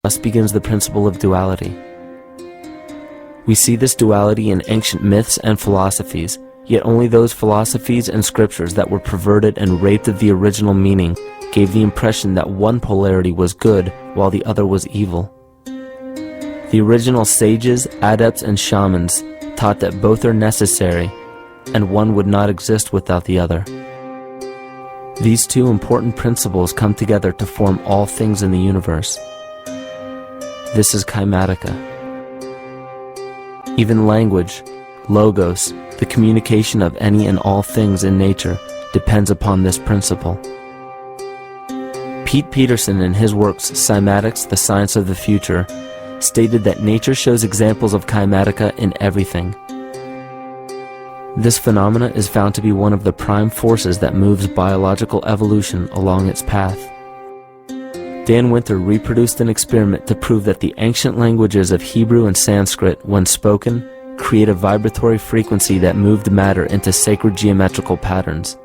Thus begins the principle of duality. We see this duality in ancient myths and philosophies, yet only those philosophies and scriptures that were perverted and raped of the original meaning gave the impression that one polarity was good while the other was evil. The original sages, adepts, and shamans taught that both are necessary, and one would not exist without the other. These two important principles come together to form all things in the universe. This is Kaimātika. Even language, logos, the communication of any and all things in nature, depends upon this principle. Pete Peterson, in his works Cymatics, the Science of the Future, stated that nature shows examples of Kaimātika in everything. This phenomena is found to be one of the prime forces that moves biological evolution along its path. Dan Winter reproduced an experiment to prove that the ancient languages of Hebrew and Sanskrit, when spoken, create a vibratory frequency that moved matter into sacred geometrical patterns.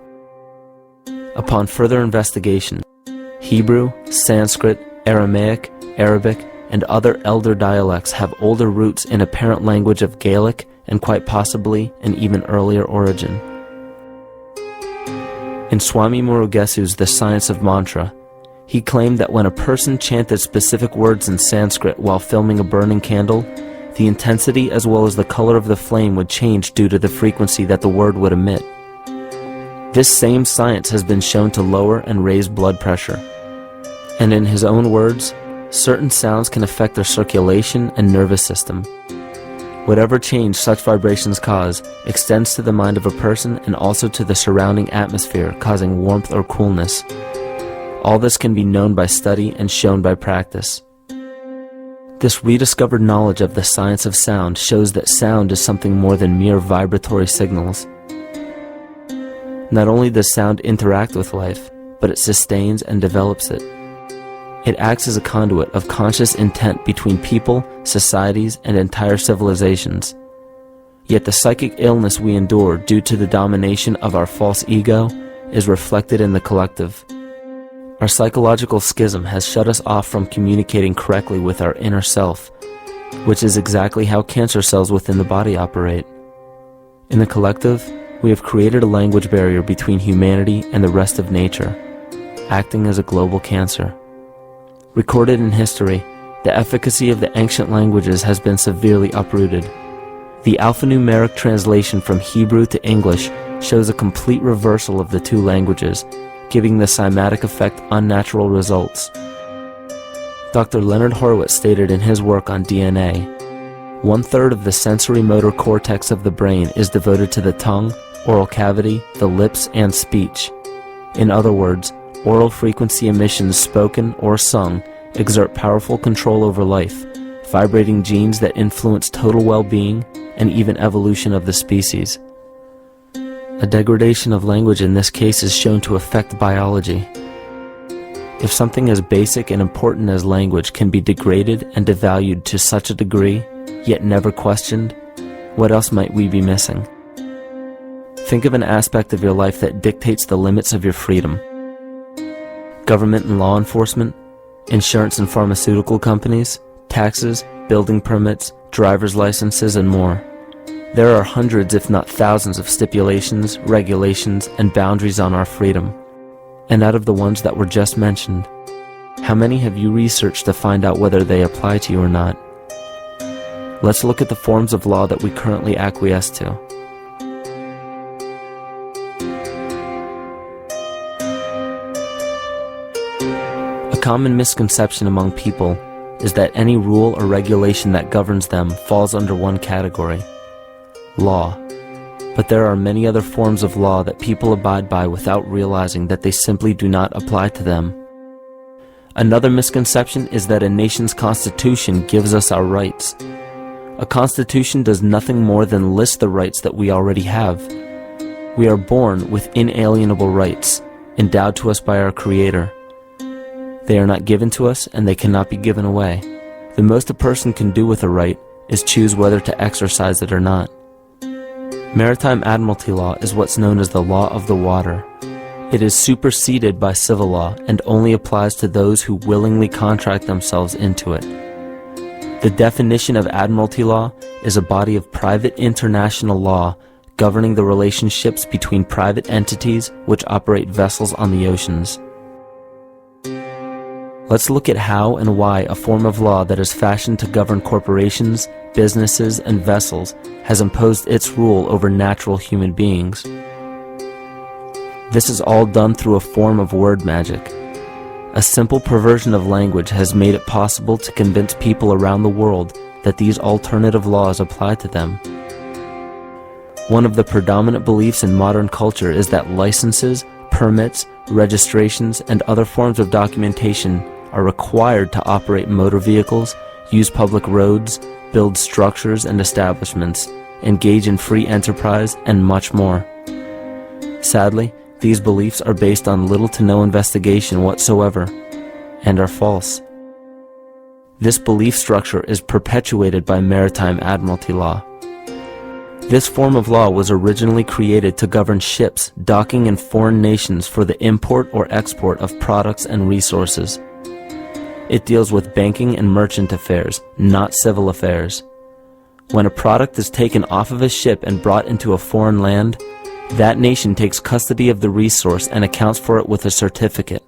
Upon further investigation, Hebrew, Sanskrit, Aramaic, Arabic, and other elder dialects have older roots in a parent language of Gaelic and quite possibly an even earlier origin. In Swami Murugesu's The Science of Mantra, he claimed that when a person chanted specific words in Sanskrit while filming a burning candle, the intensity as well as the color of the flame would change due to the frequency that the word would emit. This same science has been shown to lower and raise blood pressure. And in his own words, certain sounds can affect their circulation and nervous system. Whatever change such vibrations cause extends to the mind of a person and also to the surrounding atmosphere, causing warmth or coolness. All this can be known by study and shown by practice. This rediscovered knowledge of the science of sound shows that sound is something more than mere vibratory signals. Not only does sound interact with life, but it sustains and develops it. It acts as a conduit of conscious intent between people, societies, and entire civilizations. Yet the psychic illness we endure due to the domination of our false ego is reflected in the collective. Our psychological schism has shut us off from communicating correctly with our inner self, which is exactly how cancer cells within the body operate. In the collective, we have created a language barrier between humanity and the rest of nature, acting as a global cancer. Recorded in history, the efficacy of the ancient languages has been severely uprooted. The alphanumeric translation from Hebrew to English shows a complete reversal of the two languages, giving the cymatic effect unnatural results. Dr. Leonard Horowitz stated in his work on DNA, 1/3 of the sensory motor cortex of the brain is devoted to the tongue, oral cavity, the lips, and speech. In other words, oral frequency emissions spoken or sung exert powerful control over life, vibrating genes that influence total well-being and even evolution of the species. A degradation of language in this case is shown to affect biology. If something as basic and important as language can be degraded and devalued to such a degree, yet never questioned, what else might we be missing? Think of an aspect of your life that dictates the limits of your freedom. Government and law enforcement, insurance and pharmaceutical companies, taxes, building permits, driver's licenses, and more. There are hundreds if not thousands of stipulations, regulations, and boundaries on our freedom. And out of the ones that were just mentioned, how many have you researched to find out whether they apply to you or not? Let's look at the forms of law that we currently acquiesce to. A common misconception among people is that any rule or regulation that governs them falls under one category: law. But there are many other forms of law that people abide by without realizing that they simply do not apply to them. Another misconception is that a nation's constitution gives us our rights. A constitution does nothing more than list the rights that we already have. We are born with inalienable rights, endowed to us by our Creator. They are not given to us, and they cannot be given away. The most a person can do with a right is choose whether to exercise it or not. Maritime admiralty law is what's known as the law of the water. It is superseded by civil law and only applies to those who willingly contract themselves into it. The definition of admiralty law is a body of private international law governing the relationships between private entities which operate vessels on the oceans. Let's look at how and why a form of law that is fashioned to govern corporations, businesses, and vessels has imposed its rule over natural human beings. This is all done through a form of word magic. A simple perversion of language has made it possible to convince people around the world that these alternative laws apply to them. One of the predominant beliefs in modern culture is that licenses, permits, registrations, and other forms of documentation are required to operate motor vehicles, use public roads, build structures and establishments, engage in free enterprise, and much more. Sadly, these beliefs are based on little to no investigation whatsoever, and are false. This belief structure is perpetuated by maritime admiralty law. This form of law was originally created to govern ships docking in foreign nations for the import or export of products and resources. It deals with banking and merchant affairs, not civil affairs. When a product is taken off of a ship and brought into a foreign land, that nation takes custody of the resource and accounts for it with a certificate.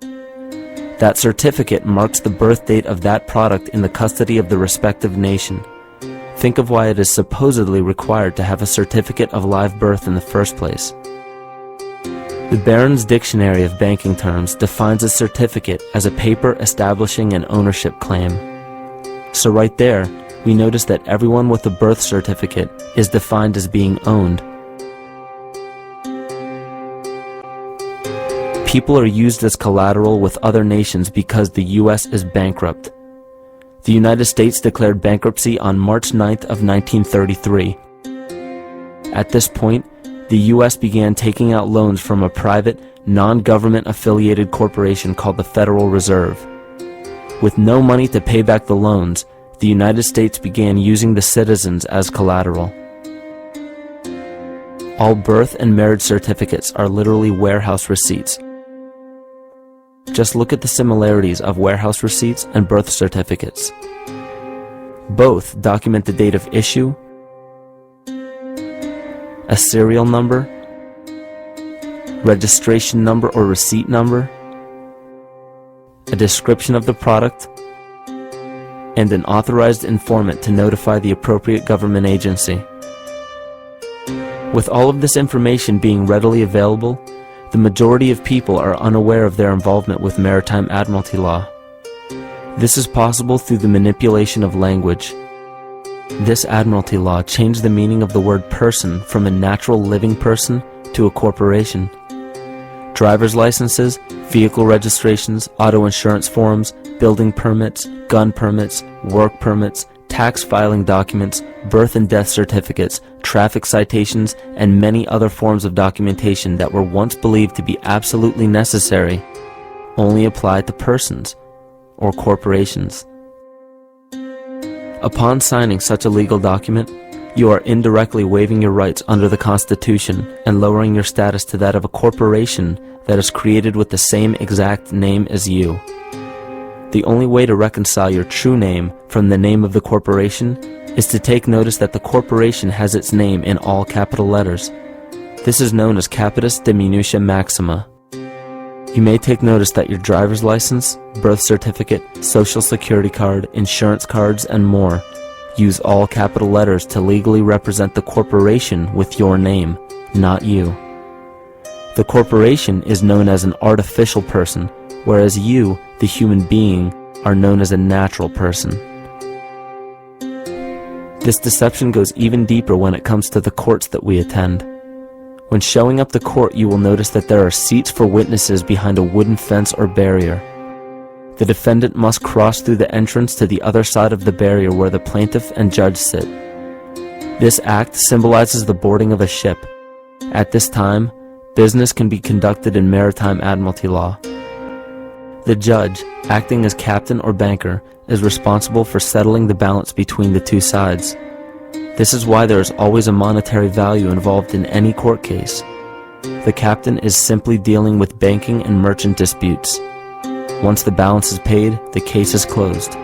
That certificate marks the birth date of that product in the custody of the respective nation. Think of why it is supposedly required to have a certificate of live birth in the first place. The Barron's Dictionary of Banking Terms defines a certificate as a paper establishing an ownership claim. So right there, we notice that everyone with a birth certificate is defined as being owned. People are used as collateral with other nations because the U.S. is bankrupt. The United States declared bankruptcy on March 9th of 1933. At this point, the U.S. began taking out loans from a private, non-government affiliated corporation called the Federal Reserve. With no money to pay back the loans, the United States began using the citizens as collateral. All birth and marriage certificates are literally warehouse receipts. Just look at the similarities of warehouse receipts and birth certificates. Both document the date of issue, a serial number, registration number or receipt number, a description of the product, and an authorized informant to notify the appropriate government agency. With all of this information being readily available, the majority of people are unaware of their involvement with maritime admiralty law. This is possible through the manipulation of language. This admiralty law changed the meaning of the word person from a natural living person to a corporation. Driver's licenses, vehicle registrations, auto insurance forms, building permits, gun permits, work permits, tax filing documents, birth and death certificates, traffic citations, and many other forms of documentation that were once believed to be absolutely necessary only apply to persons or corporations. Upon signing such a legal document, you are indirectly waiving your rights under the Constitution and lowering your status to that of a corporation that is created with the same exact name as you. The only way to reconcile your true name from the name of the corporation is to take notice that the corporation has its name in all capital letters. This is known as capitis diminutia maxima. You may take notice that your driver's license, birth certificate, social security card, insurance cards, and more use all capital letters to legally represent the corporation with your name, not you. The corporation is known as an artificial person, whereas you, the human being, are known as a natural person. This deception goes even deeper when it comes to the courts that we attend. When showing up to court, you will notice that there are seats for witnesses behind a wooden fence or barrier. The defendant must cross through the entrance to the other side of the barrier where the plaintiff and judge sit. This act symbolizes the boarding of a ship. At this time, business can be conducted in maritime admiralty law. The judge, acting as captain or banker, is responsible for settling the balance between the two sides. This is why there is always a monetary value involved in any court case. The captain is simply dealing with banking and merchant disputes. Once the balance is paid, the case is closed.